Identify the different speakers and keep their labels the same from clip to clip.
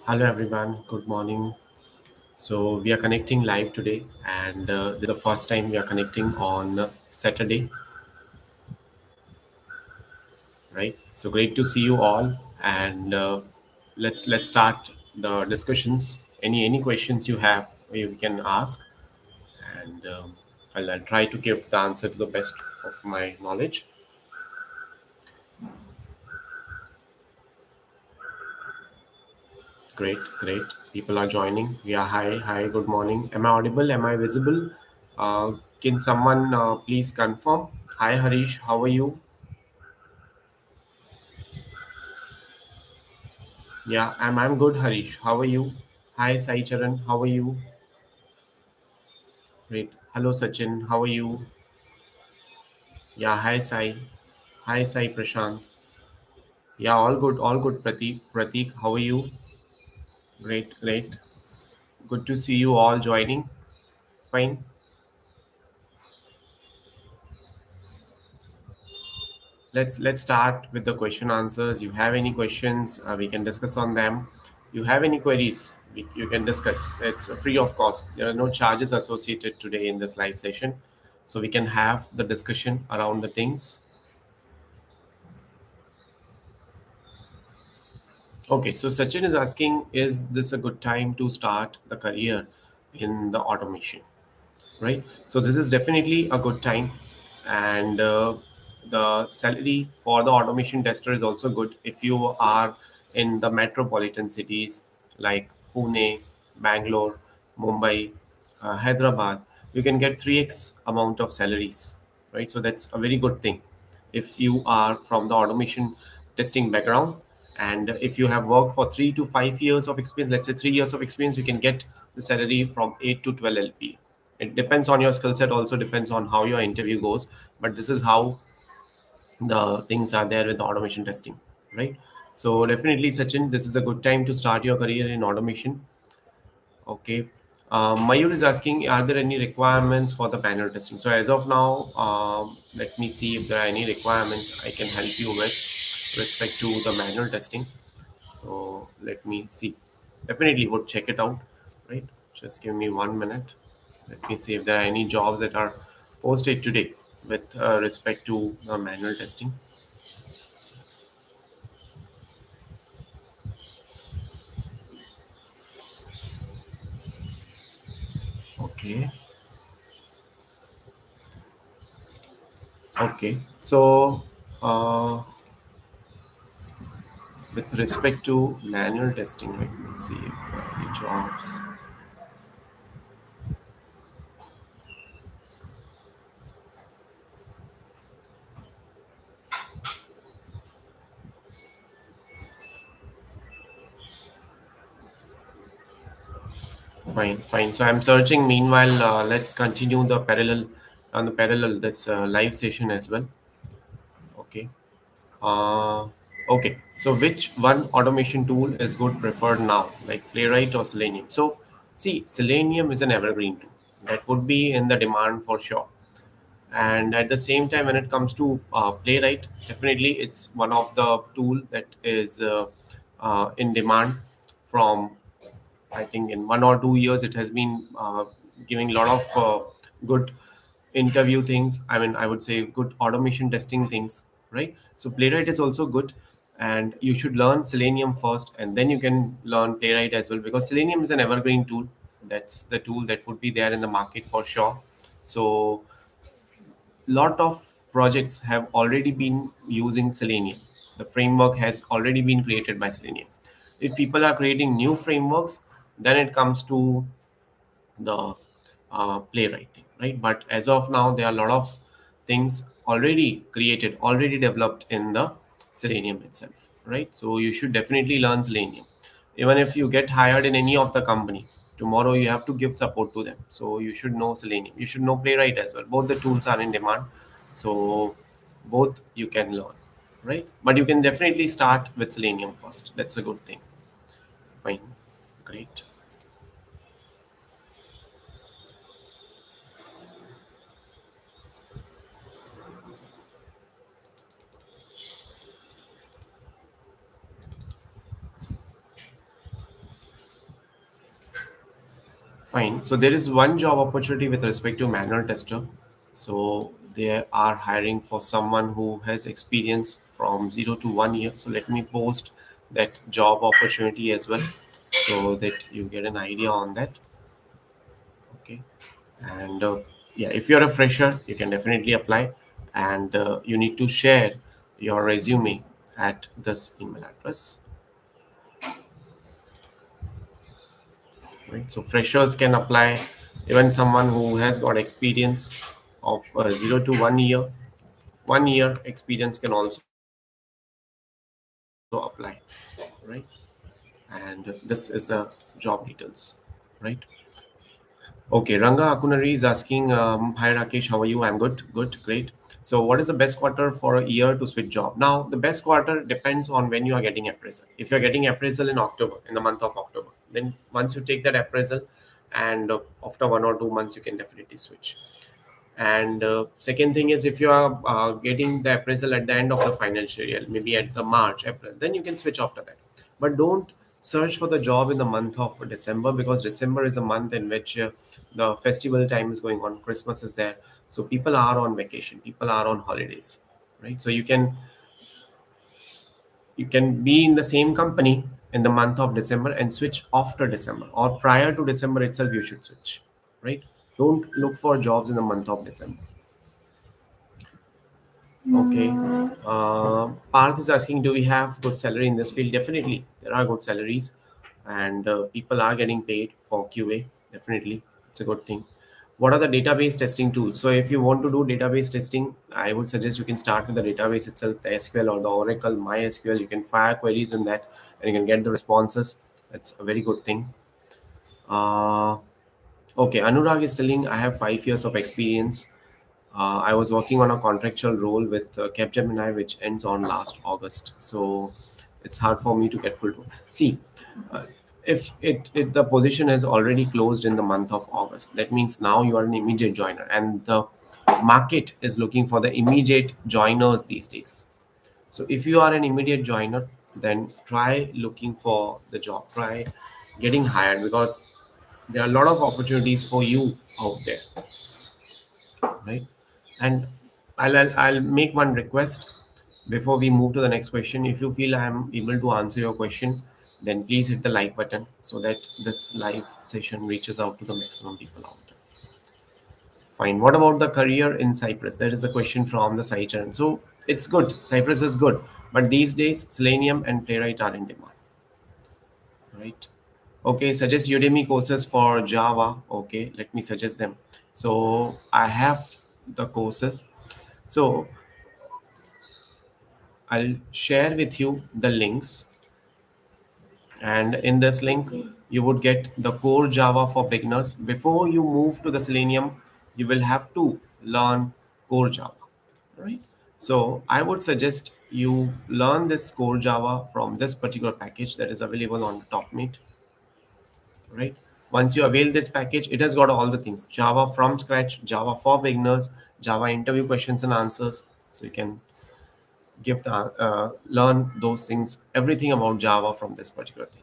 Speaker 1: Hello everyone, good morning. So we are connecting live today, and this is the first time we are connecting on Saturday, right? So great to see you all, and let's start the discussions. Any questions you have, you can ask, and I'll try to give the answer to the best of my knowledge. Great, great. People are joining. Yeah, hi, good morning. Am I audible? Am I visible? Can someone please confirm? Hi, Harish. How are you? Yeah, I'm good, Harish. How are you? Hi, Sai Charan. How are you? Great. Hello, Sachin. How are you? Yeah, hi, Sai. Hi, Sai Prashant. Yeah, all good, Pratik. Pratik, how are you? Great, great. Good to see you all joining. Fine. Let's start with the question answers. You have any questions? We can discuss on them. You have any queries? You can discuss. It's free of cost. There are no charges associated today in this live session, so we can have the discussion around the things. Okay, so Sachin is asking, is this a good time to start the career in the automation? Right? So this is definitely a good time, and the salary for the automation tester is also good if you are in the metropolitan cities like Pune, Bangalore, Mumbai, Hyderabad. You can get 3x amount of salaries, right? So that's a very good thing if you are from the automation testing background, and if you have worked for 3 to 5 years of experience, let's say 3 years of experience, you can get the salary from 8 to 12 lp. It depends on your skill set, also depends on how your interview goes, but this is how the things are there with the automation testing, right? So definitely, Sachin, this is a good time to start your career in automation. Okay. Mayur is asking, are there any requirements for the panel testing? So as of now, let me see if there are any requirements I can help you with respect to the manual testing. So let me see. Definitely would check it out, right? Just give me 1 minute. Let me see if there are any jobs that are posted today with respect to manual testing. Okay. Okay. So with respect to manual testing, let me see if there are any jobs. Fine, fine. So I'm searching. Meanwhile, let's continue the parallel this live session as well. Okay. Uh, okay. So which one automation tool is good preferred now, like Playwright or Selenium? So see, Selenium is an evergreen tool that would be in the demand for sure. And at the same time, when it comes to Playwright, definitely it's one of the tool that is in demand from, I think, in 1 or 2 years, it has been giving a lot of good interview things. I mean, I would say good automation testing things, right? So Playwright is also good, and you should learn Selenium first, and then you can learn Playwright as well, because Selenium is an evergreen tool. That's the tool that would be there in the market for sure. So lot of projects have already been using Selenium. The framework has already been created by Selenium. If people are creating new frameworks, then it comes to the playwright thing, right? But as of now, there are a lot of things already created, already developed in the Selenium itself, right? So you should definitely learn Selenium. Even if you get hired in any of the company, tomorrow you have to give support to them. So you should know Selenium. You should know Playwright as well. Both the tools are in demand. So both you can learn, right? But you can definitely start with Selenium first. That's a good thing. Fine. Great. Fine. So there is one job opportunity with respect to manual tester. So they are hiring for someone who has experience from 0 to 1 year. So let me post that job opportunity as well, so that you get an idea on that. Okay. And yeah, if you're a fresher, you can definitely apply, and you need to share your resume at this email address. Right? So freshers can apply, even someone who has got experience of 0 to 1 year. 1 year experience can also apply, right? And this is the job details, right? Okay, Ranga Akunari is asking, hi Rakesh, how are you? I'm good, great. So, what is the best quarter for a year to switch job? Now, the best quarter depends on when you are getting appraisal. If you're getting appraisal in October, in the month of October, then once you take that appraisal, and after 1 or 2 months, you can definitely switch. And second thing is, if you are getting the appraisal at the end of the financial year, maybe at the March, April, then you can switch after that. But don't search for the job in the month of December, because December is a month in which the festival time is going on, Christmas is there, so people are on vacation, people are on holidays, right? So you can be in the same company in the month of December and switch after December, or prior to December itself you should switch, right? Don't look for jobs in the month of December. Okay. Parth is asking, do we have good salary in this field? Definitely, there are good salaries, and people are getting paid for QA. Definitely, it's a good thing. What are the database testing tools? So, if you want to do database testing, I would suggest you can start with the database itself, the SQL or the Oracle, MySQL. You can fire queries in that, and you can get the responses. That's a very good thing. Uh, Okay, Anurag is telling, I have 5 years of experience. I was working on a contractual role with Capgemini, which ends on last August. So it's hard for me to get full. See, uh, if the position has already closed in the month of August, that means now you are an immediate joiner, and the market is looking for the immediate joiners these days. So if you are an immediate joiner, then try looking for the job, try getting hired, because there are a lot of opportunities for you out there, right? And I'll make one request before we move to the next question. If you feel I am able to answer your question, then please hit the like button so that this live session reaches out to the maximum people out there. Fine. What about the career in Cyprus? That is a question from the site channel. So it's good. Cyprus is good, but these days Selenium and Playwright are in demand, right? Okay, suggest Udemy courses for Java. Okay, let me suggest them. So I have the courses. So I'll share with you the links, and in this link, you would get the core Java for beginners. Before you move to the Selenium, you will have to learn core Java, right? So I would suggest you learn this core Java from this particular package that is available on the top meet, right? Once you avail this package, it has got all the things: Java from scratch, Java for beginners, Java interview questions and answers. So you can give the learn those things, everything about Java from this particular thing.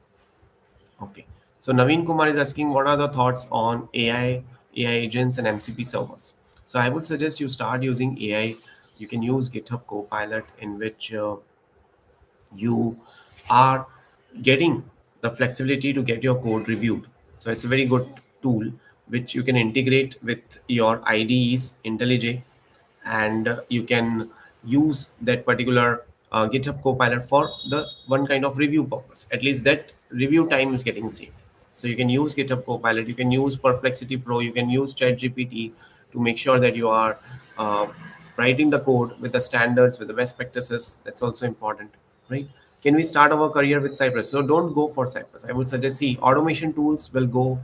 Speaker 1: Okay. So Naveen Kumar is asking, what are the thoughts on AI agents, and MCP servers? So I would suggest you start using AI. You can use GitHub Copilot, in which you are getting the flexibility to get your code reviewed. So it's a very good tool which you can integrate with your IDEs, IntelliJ, and you can use that particular GitHub Copilot for the one kind of review purpose. At least that review time is getting saved. So you can use GitHub Copilot, you can use Perplexity Pro, you can use ChatGPT to make sure that you are uh, writing the code with the standards, with the best practices. That's also important, right? Can we start our career with Cypress? So don't go for Cypress. I would suggest, see, automation tools will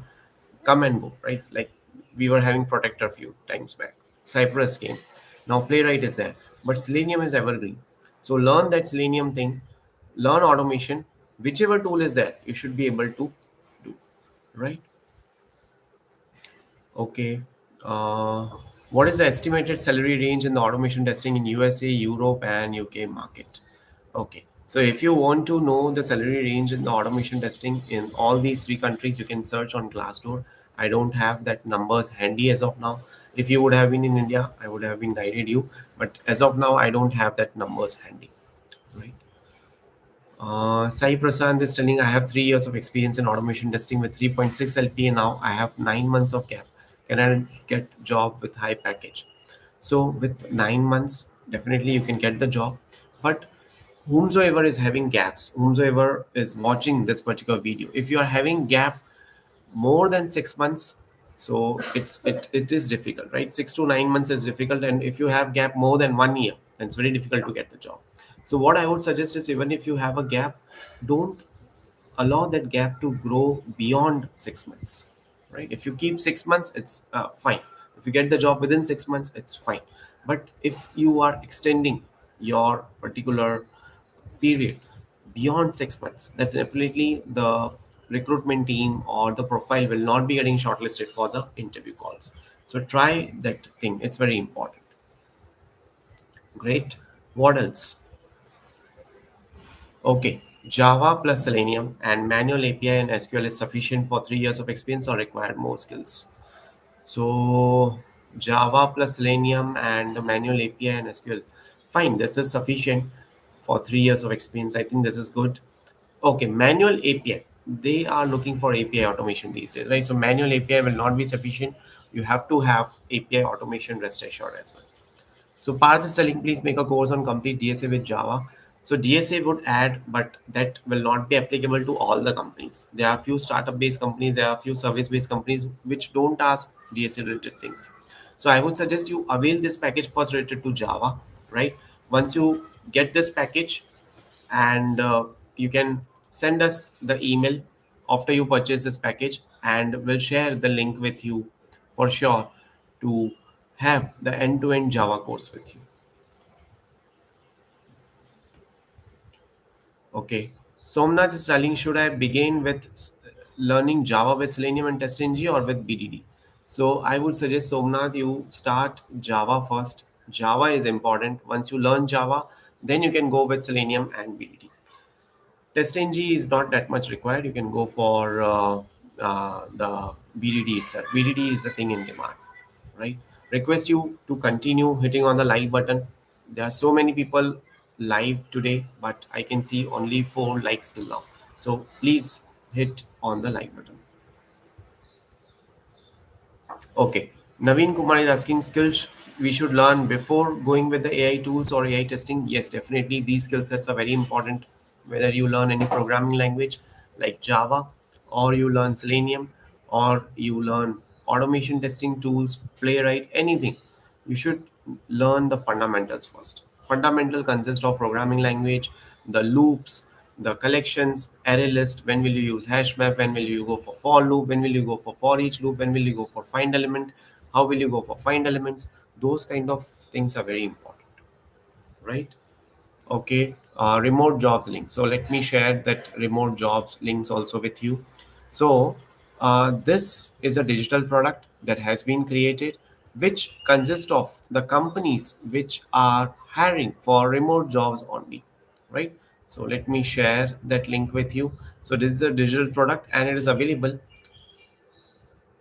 Speaker 1: come and go, right? Like we were having Protector a few times back. Cypress came. Now Playwright is there. But Selenium is evergreen. So learn that Selenium thing, learn automation. Whichever tool is there, you should be able to do, right? Okay. Uh, what is the estimated salary range in the automation testing in USA, Europe, and UK market? Okay. So if you want to know the salary range in the automation testing in all these three countries, you can search on Glassdoor. I don't have that numbers handy as of now. If you would have been in India, I would have been guided you. But as of now, I don't have that numbers handy. Right. Sai Prasad is telling I have 3 years of experience in automation testing with 3.6 LPA now. I have 9 months of gap. Can I get job with high package? So with 9 months, definitely you can get the job. But whomsoever is having gaps, whomsoever is watching this particular video, if you are having gap more than 6 months, so it is difficult, right? 6 to 9 months is difficult, and if you have gap more than 1 year, then it's very difficult to get the job. So what I would suggest is, even if you have a gap, don't allow that gap to grow beyond 6 months, right? If you keep 6 months, it's fine. If you get the job within 6 months, it's fine. But if you are extending your particular period beyond 6 months, that definitely the recruitment team or the profile will not be getting shortlisted for the interview calls. So try that thing, it's very important. Great. What else? Okay, Java plus Selenium and manual API and SQL is sufficient for 3 years of experience or required more skills? So Java plus Selenium and the manual API and SQL. Fine, this is sufficient for 3 years of experience. I think this is good. Okay, manual API. They are looking for API automation these days, right? So manual API will not be sufficient. You have to have API automation, rest assured as well. So Parth is telling, please make a course on complete DSA with Java. So DSA would add, but that will not be applicable to all the companies. There are few startup-based companies, there are few service-based companies which don't ask DSA-related things. So I would suggest you avail this package first related to Java, right? Once you get this package, and you can send us the email after you purchase this package, and we'll share the link with you for sure to have the end-to-end Java course with you. Okay. Somnath is telling, should I begin with learning Java with Selenium and TestNG or with BDD? So I would suggest, Somnath, you start Java first. Java is important. Once you learn Java, then you can go with Selenium and BDD. TestNG is not that much required. You can go for the VDD itself. VDD is the thing in demand, right? Request you to continue hitting on the like button. There are so many people live today, but I can see only 4 likes till now. So please hit on the like button. Okay. Naveen Kumar is asking, skills we should learn before going with the AI tools or AI testing. Yes, definitely. These skill sets are very important. Whether you learn any programming language like Java, or you learn Selenium, or you learn automation testing tools, Playwright, anything, you should learn the fundamentals first. Fundamental consist of programming language, the loops, the collections, array list, when will you use hash map, when will you go for loop, when will you go for each loop, when will you go for find element, how will you go for find elements. Those kind of things are very important, right? Okay. Remote jobs link, so let me share that remote jobs links also with you. So this is a digital product that has been created, which consists of the companies which are hiring for remote jobs only, right? So let me share that link with you. So this is a digital product and it is available.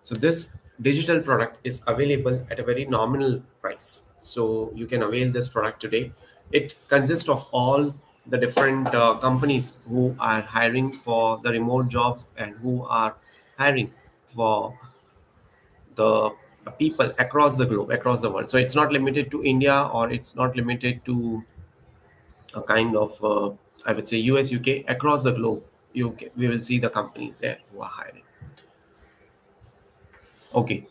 Speaker 1: So this digital product is available at a very nominal price. So you can avail this product today. It consists of all the different companies who are hiring for the remote jobs and who are hiring for the people across the globe, across the world. So it's not limited to India, or it's not limited to a kind of, I would say, US, UK, across the globe. We will see the companies there who are hiring. Okay.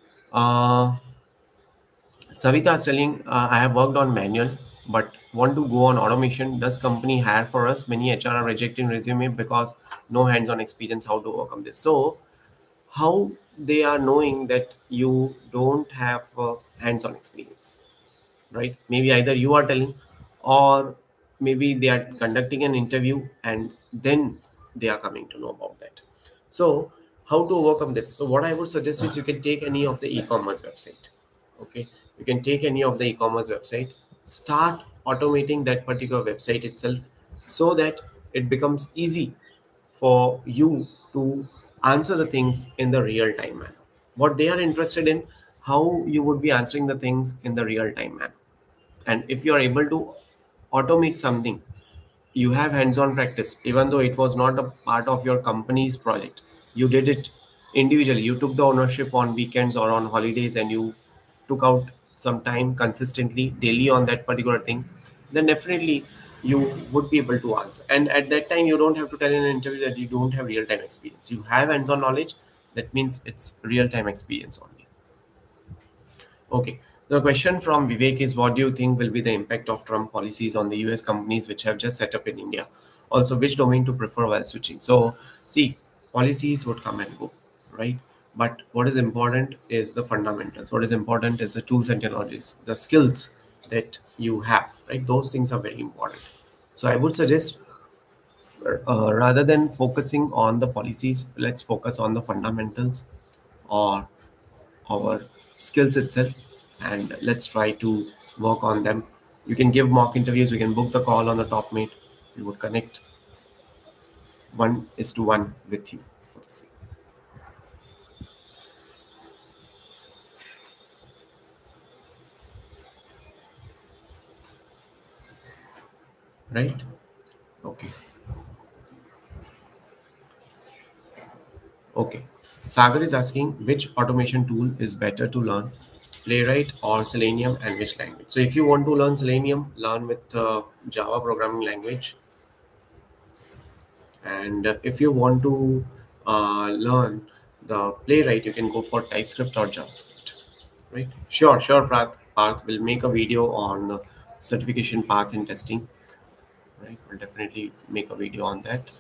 Speaker 1: Savita is telling, I have worked on manual, but want to go on automation. Does company hire for us? Many HR are rejecting resume because no hands-on experience. How to overcome this? So, how they are knowing that you don't have hands-on experience, right? Maybe either you are telling, or maybe they are conducting an interview and then they are coming to know about that. So how to overcome this? So what I would suggest is, you can take any of the e-commerce website. Okay, you can take any of the e-commerce website, start automating that particular website itself, so that it becomes easy for you to answer the things in the real time manner. What they are interested in, how you would be answering the things in the real time manner. And if you are able to automate something, you have hands-on practice, even though it was not a part of your company's project. You did it individually. You took the ownership on weekends or on holidays, and you took out some time consistently daily on that particular thing. Then definitely you would be able to answer. And at that time, you don't have to tell in an interview that you don't have real-time experience. You have hands-on knowledge. That means it's real-time experience only. Okay. The question from Vivek is, what do you think will be the impact of Trump policies on the US companies which have just set up in India? Also, which domain to prefer while switching? So, see, policies would come and go, right? But what is important is the fundamentals. What is important is the tools and technologies, the skills that you have, right? Those things are very important. So, I would suggest rather than focusing on the policies, let's focus on the fundamentals or our skills itself, and let's try to work on them. You can give mock interviews, we can book the call on the top mate, we would connect 1:1 with you for the same, right? Okay. Okay, Sagar is asking which automation tool is better to learn, playwright or selenium, and which language. So if you want to learn selenium, learn with java programming language. And if you want to learn the playwright, you can go for TypeScript or JavaScript. Right? Sure, sure, Parth will make a video on certification path in testing. Right? We'll definitely make a video on that.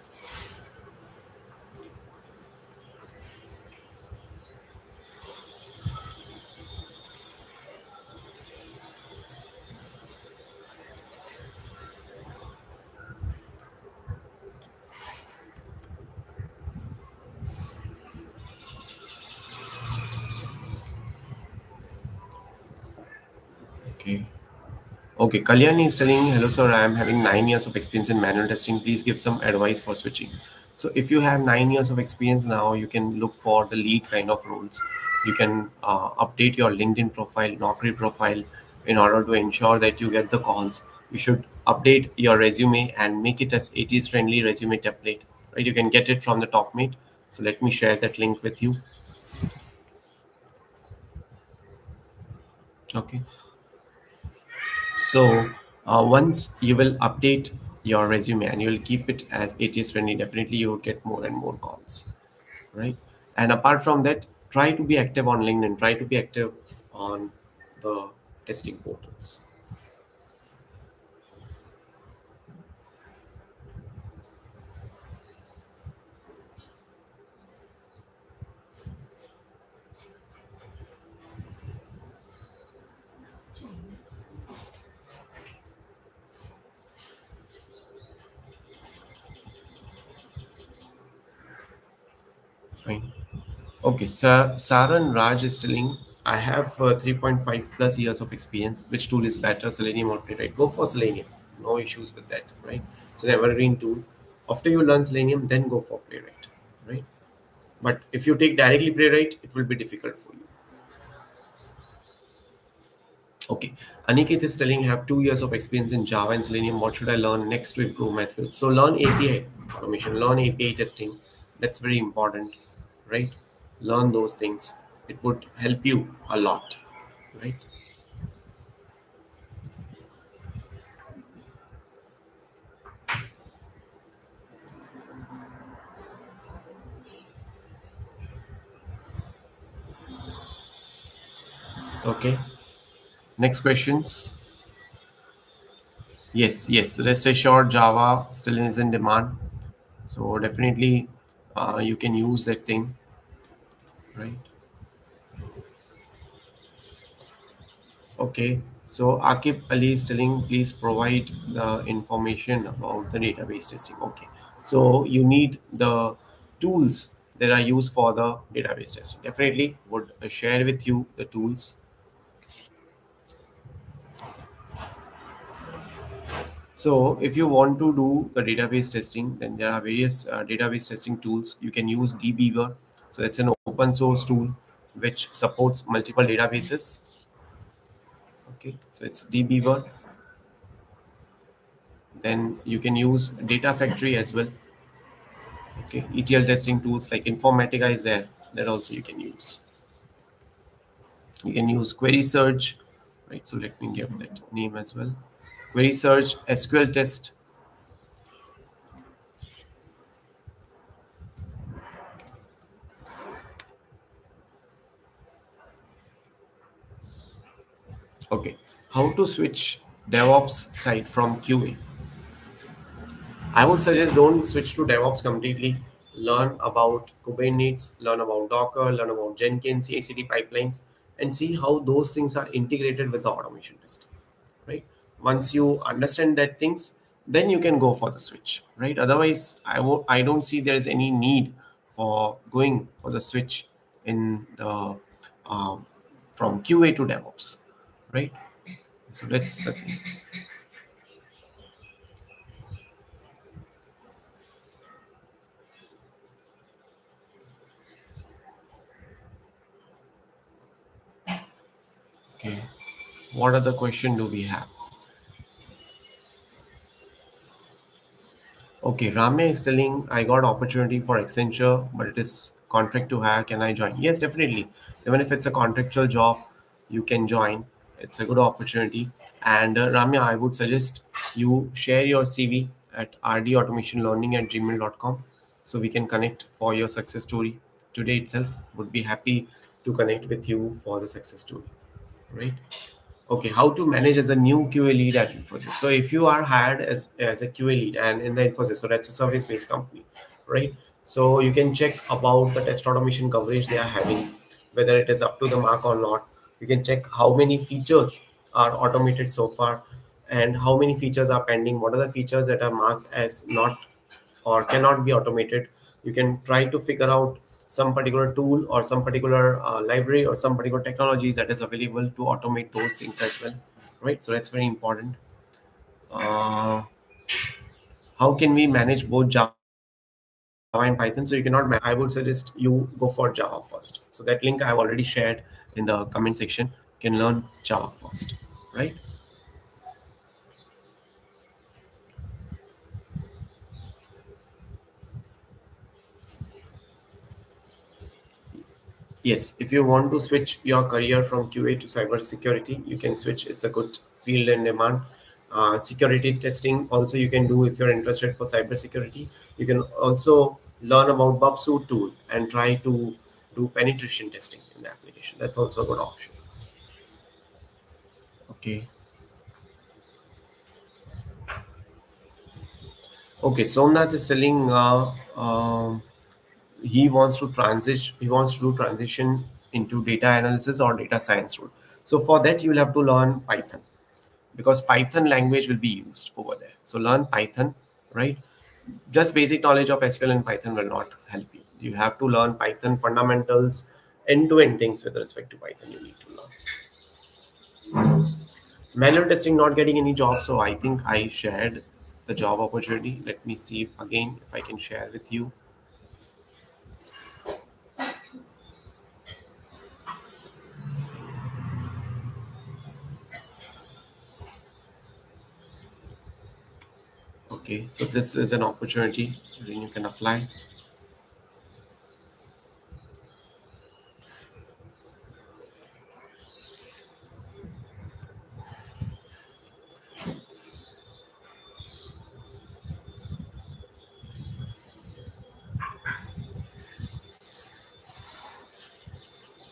Speaker 1: Okay. Okay, Kalyani is telling, hello sir, I am having 9 years of experience in manual testing. Please give some advice for switching. So if you have 9 years of experience now, you can look for the lead kind of roles. You can update your LinkedIn profile, Naukri profile in order to ensure that you get the calls. You should update your resume and make it as 80s friendly resume template. Right? You can get it from the top mate. So let me share that link with you. Okay. So once you will update your resume and you will keep it as it is friendly, definitely you will get more and more calls, right? And apart from that, try to be active on LinkedIn. Try to be active on the testing portals. Fine. Okay, Saran Raj is telling, I have 3.5 plus years of experience. Which tool is better, Selenium or Playwright? Go for Selenium. No issues with that, right? It's an evergreen tool. After you learn Selenium, then go for Playwright, right? But if you take directly Playwright, it will be difficult for you. Okay. Aniket is telling, I have 2 years of experience in Java and Selenium. What should I learn next to improve my skills? So learn API automation, learn API testing. That's very important, right? Learn those things. It would help you a lot, right? Okay. Next questions. Yes, yes. Rest assured, Java still is in demand. So definitely you can use that thing, right? Okay, so Akib Ali is telling, please provide the information about the database testing. Okay, so you need the tools that are used for the database testing. Definitely would share with you the tools. So if you want to do the database testing, then there are various database testing tools. You can use dbeaver. So it's an open source tool. which supports multiple databases. Okay, so it's dbeaver. Then you can use data factory as well. Okay, ETL testing tools like Informatica is there, that also you can use. You can use query search, right? So let me give that name as well. Query search, SQL test. Okay, how to switch DevOps side from QA? I would suggest don't switch to DevOps completely. Learn about Kubernetes, learn about Docker, learn about Jenkins, CI/CD pipelines, and see how those things are integrated with the automation testing. Right? Once you understand that things, then you can go for the switch. Right? Otherwise, I don't see there is any need for going for the switch in the um, from QA to DevOps. Right? So that's the thing. Okay. What other question do we have? Okay, Ramya is telling I got opportunity for Accenture, but it is contract to hire. Can I join? Yes, definitely. Even if it's a contractual job, you can join. It's a good opportunity. And Ramya, I would suggest you share your CV at rdautomationlearning@gmail.com so we can connect for your success story today itself. Would be happy to connect with you for the success story. Right? Okay, how to manage as a new QA lead at Infosys. So if you are hired as a QA lead and in the Infosys, so that's a service-based company, right? So you can check about the test automation coverage they are having, whether it is up to the mark or not. You can check how many features are automated so far and how many features are pending. What are the features that are marked as not or cannot be automated. You can try to figure out some particular tool or some particular library or some particular technology that is available to automate those things as well, right? So that's very important. uh, how can we manage both Java and Python? So you cannot I would suggest you go for Java first. So that link I've already shared in the comment section. You can learn Java first, right? Yes, if you want to switch your career from QA to cybersecurity, you can switch. It's a good field and demand. Security testing also you can do if you're interested for cybersecurity. You can also learn about Bubsu tool and try to do penetration testing in the application. That's also a good option. Okay. Okay. Somnath is selling. He wants to transition. He wants to do transition into data analysis or data science role. So for that, you will have to learn Python because Python language will be used over there. So learn Python, right? Just basic knowledge of SQL and Python will not help you. You have to learn Python fundamentals, end-to-end things with respect to Python you need to learn. Manual testing not getting any job, so I think I shared the job opportunity. Let me see again if I can share with you. Okay, so this is an opportunity wherein you can apply.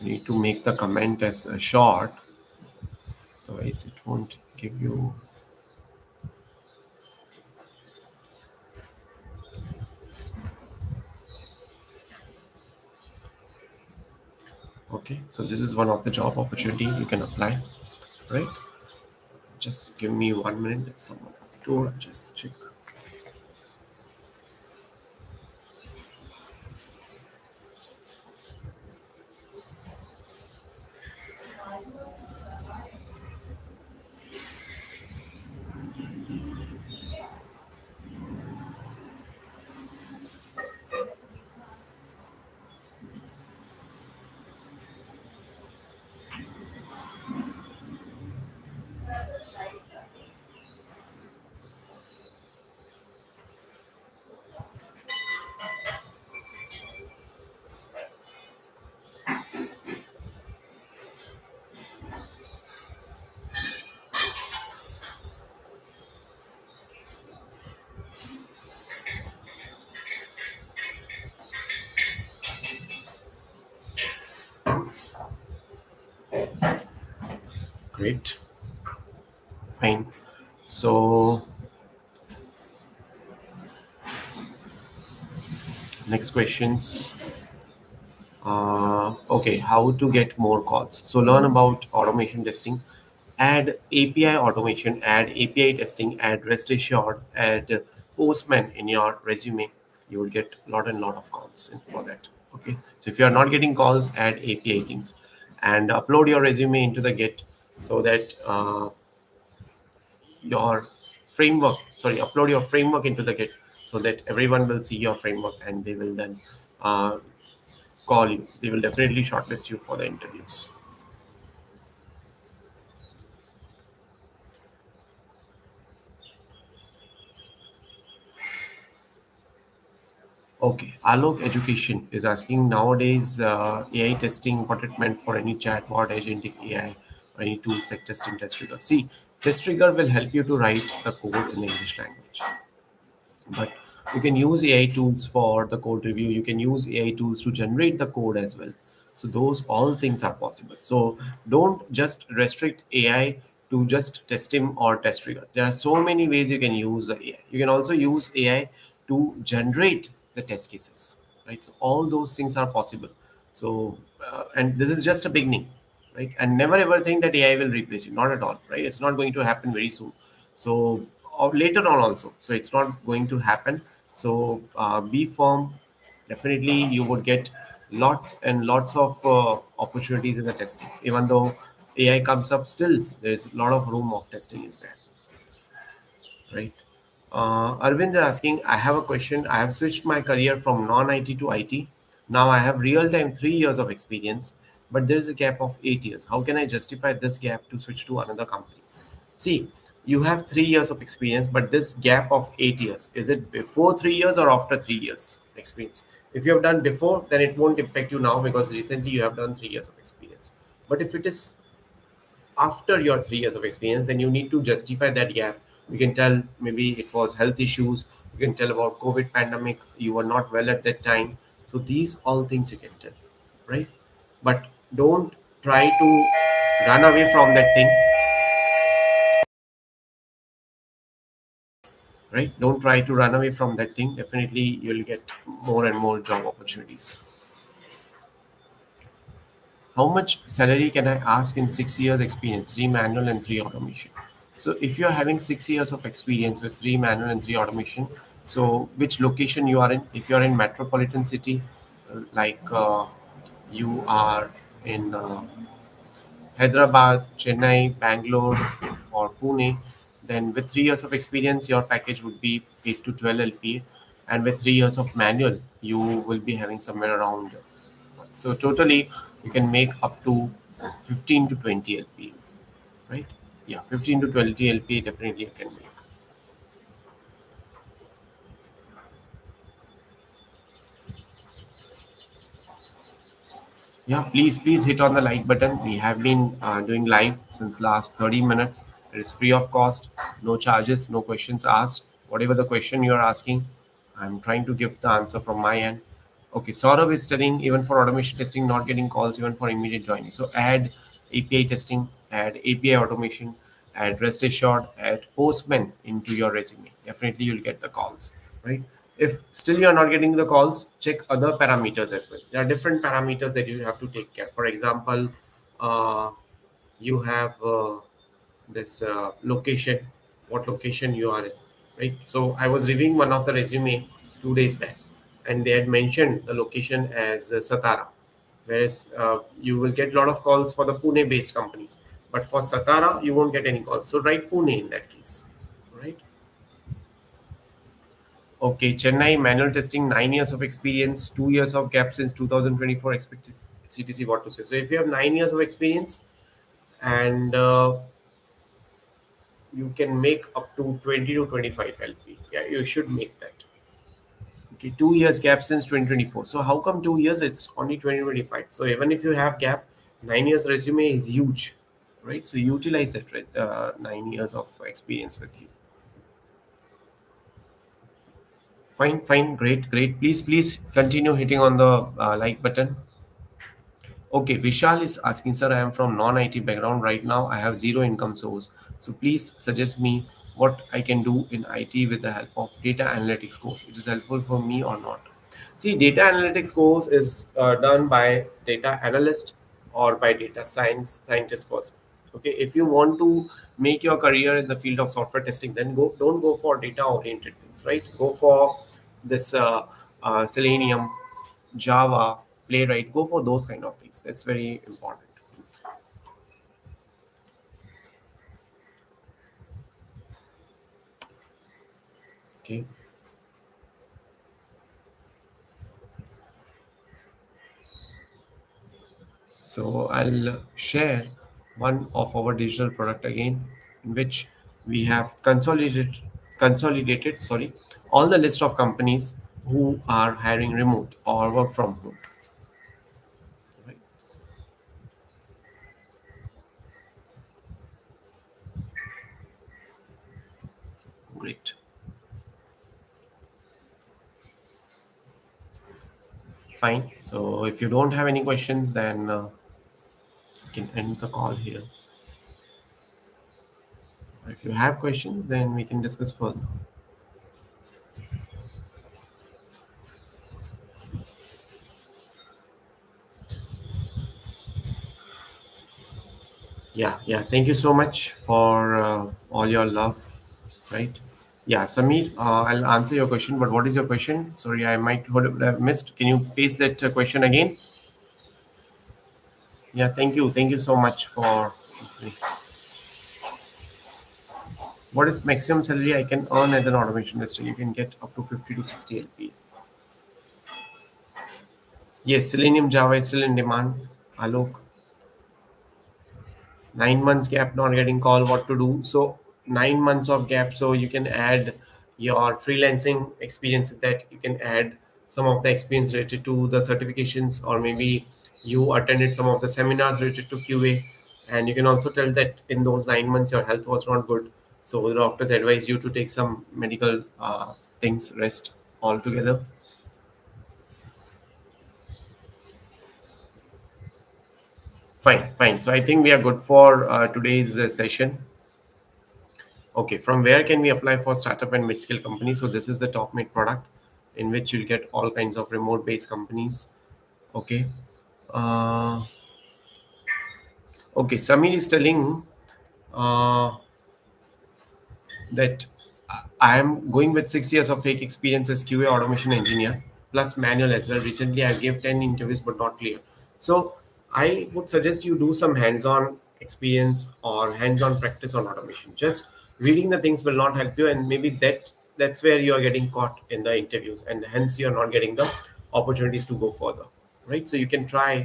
Speaker 1: You need to make the comment as short, otherwise it won't give you. Okay, so this is one of the job opportunity you can apply, right? Just give me 1 minute. Someone door. Just check. Great. Fine. So next questions. Okay, how to get more calls. So learn about automation testing. Add API automation, add API testing, add rest assured, add postman in your resume. You will get lot and lot of calls for that. Okay, so if you are not getting calls, add API things, and upload your resume into the Git so that your framework. Sorry, upload your framework into the Git so that everyone will see your framework and they will then uh, call you. They will definitely shortlist you for the interviews. Okay, Alok Education is asking nowadays AI testing what it meant for any chatbot, agentic AI, or any tools like testing test trigger. See, test trigger will help you to write the code in the English language, but you can use AI tools for the code review. You can use AI tools to generate the code as well. So those all things are possible. So don't just restrict AI to just test him or test trigger. There are so many ways you can use the AI. You can also use AI to generate the test cases, right? So all those things are possible. So and this is just a beginning, right? And never ever think that AI will replace you. Not at all, right? It's not going to happen very soon. So or later on also. So it's not going to happen. So be firm. Definitely, you would get lots and lots of opportunities in the testing. Even though AI comes up, still there is a lot of room of testing is there, right? Arvind is asking, I have a question. I have switched my career from non-IT to IT. Now I have real-time 3 years of experience, but there is a gap of 8 years. How can I justify this gap to switch to another company? See, you have 3 years of experience, but this gap of 8 years, is it before 3 years or after 3 years experience? If you have done before, then it won't impact you now because recently you have done 3 years of experience. But if it is after your 3 years of experience, then you need to justify that gap. You can tell maybe it was health issues. You can tell about COVID pandemic. You were not well at that time. So these all things you can tell, right? But don't try to run away from that thing, right? Don't try to run away from that thing. Definitely, you'll get more and more job opportunities. How much salary can I ask in 6 years experience, three manual and three automation? So if you're having 6 years of experience with three manual and three automation, so which location you are in? If you're in metropolitan city, like you are in Hyderabad, Chennai, Bangalore, or Pune, then with 3 years of experience, your package would be 8 to 12 LPA, and with 3 years of manual, you will be having somewhere around. So totally, you can make up to 15 to 20 LPA, right? Yeah, 15 to 20 LPA definitely you can make. Yeah, please hit on the like button. We have been doing live since last 30 minutes. It is free of cost, no charges, no questions asked. Whatever the question you are asking, I'm trying to give the answer from my end. Okay, Saurav is telling even for automation testing, not getting calls even for immediate joining. So add API testing, add API automation, add rest assured, add postman into your resume. Definitely you'll get the calls, right? If still you are not getting the calls, check other parameters as well. There are different parameters that you have to take care. For example, uh, you have this location, what location you are in, right? So I was reviewing one of the resume 2 days back, and they had mentioned the location as Satara, whereas you will get a lot of calls for the Pune based companies, but for Satara you won't get any calls. So write Pune in that case, right? Okay, Chennai manual testing, 9 years of experience, 2 years of gap since 2024. Expect CTC what to say. So if you have 9 years of experience and you can make up to 20 to 25 LP, yeah, you should make that. Okay, 2 years gap since 2024. So how come 2 years? It's only 2025. So even if you have gap, 9 years resume is huge, right? So utilize that, right? 9 years of experience with you. Fine, fine, great, great. Please continue hitting on the like button. Okay, Vishal is asking, sir, I am from non-IT background. Right now, I have zero income source. So please suggest me what I can do in IT with the help of data analytics course. It is helpful for me or not? See, data analytics course is done by data analyst or by data scientist person. Okay, if you want to make your career in the field of software testing, then don't go for data oriented things, right? Go for this Selenium, Java, Playwright. Go for those kind of things. That's very important. Okay, so I'll share one of our digital product again, in which we have consolidated sorry all the list of companies who are hiring remote or work from home. Right. So, great, fine. So if you don't have any questions, then you can end the call here. If you have questions, then we can discuss further. Yeah, yeah. Thank you so much for all your love. Right. Yeah, Samir, I'll answer your question. But what is your question? Sorry, I might have missed. Can you paste that question again? Yeah, thank you. Thank you so much for answering. What is maximum salary I can earn as an automation tester? You can get up to 50 to 60 LP. Yes, Selenium Java is still in demand. Alok, 9 months gap not getting call, what to do? So 9 months of gap, so you can add your freelancing experience, that you can add some of the experience related to the certifications, or maybe you attended some of the seminars related to QA. And you can also tell that in those 9 months your health was not good, so the doctors advise you to take some medical things rest altogether. Fine, fine. So I think we are good for today's session. Okay, from where can we apply for startup and mid-scale companies? So this is the top mid product, in which you'll get all kinds of remote-based companies. Okay. Uh, okay, Samir is telling uh, that I am going with 6 years of fake experience as QA automation engineer plus manual as well. Recently, I gave 10 interviews but not clear. So I would suggest you do some hands-on experience or hands-on practice on automation. Just reading the things will not help you, and maybe that's where you are getting caught in the interviews, and hence you are not getting the opportunities to go further. Right. So you can try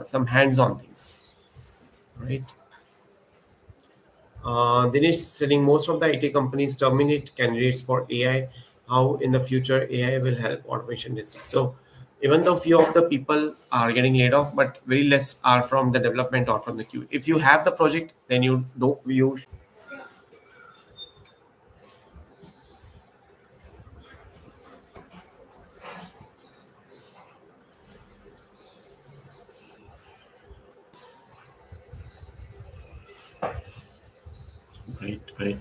Speaker 1: some hands-on things. Right. Dinesh is saying most of the IT companies terminate candidates for AI. How in the future AI will help automation industry? So even though few of the people are getting laid off, but very less are from the development or from the queue. If you have the project, then you don't you great, great.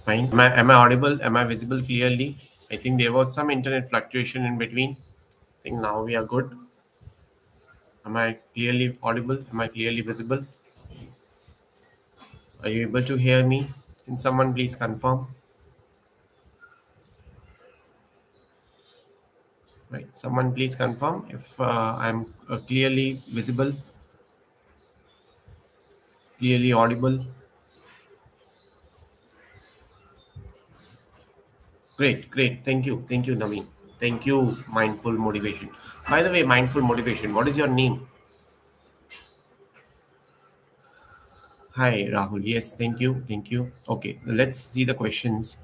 Speaker 1: Fine. Am I audible? Am I visible clearly? I think there was some internet fluctuation in between. I think now we are good. Am I clearly audible? Am I clearly visible? Are you able to hear me? Can someone please confirm? Right. Someone please confirm if I'm clearly visible, clearly audible. Great, great. Thank you. Thank you, Naveen. Thank you, Mindful Motivation. By the way, Mindful Motivation, what is your name? Hi, Rahul. Yes, thank you. Thank you. Okay, let's see the questions.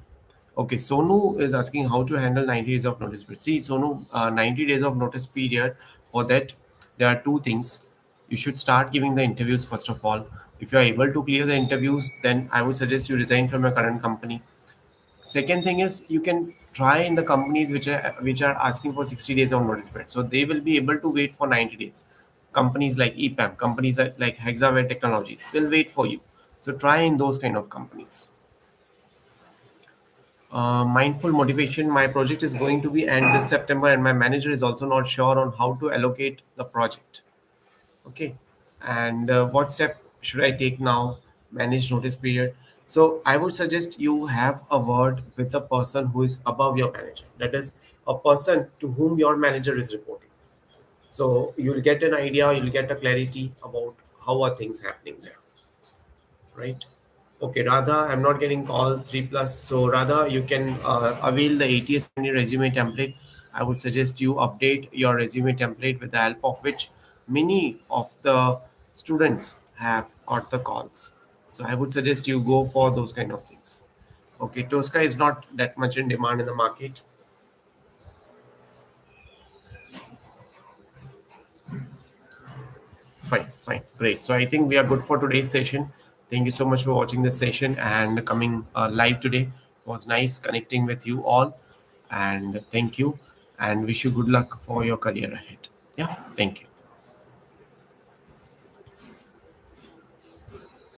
Speaker 1: Okay, Sonu is asking how to handle 90 days of notice period. See, Sonu, 90 days of notice period, for that, there are two things. You should start giving the interviews first of all. If you are able to clear the interviews, then I would suggest you resign from your current company. Second thing is you can try in the companies which are asking for 60 days of notice period. So they will be able to wait for 90 days. companies like EPAM, companies like Hexaware Technologies, they'll wait for you. So try in those kind of companies. Mindful motivation. My project is going to be end this September, and my manager is also not sure on how to allocate the project. Okay, and what step should I take now? Manage notice period. So I would suggest you have a word with the person who is above your manager. That is a person to whom your manager is reporting. So you'll get an idea, you'll get a clarity about how are things happening there, right? Okay, Radha, I'm not getting call 3 plus. So Radha, you can avail the ATS friendly resume template. I would suggest you update your resume template with the help of which many of the students have got the calls. So I would suggest you go for those kind of things. Okay, Tosca is not that much in demand in the market. Fine, fine, great. So I think we are good for today's session. Thank you so much for watching this session and coming live today. It was nice connecting with you all, and thank you. And wish you good luck for your career ahead. Yeah, thank you.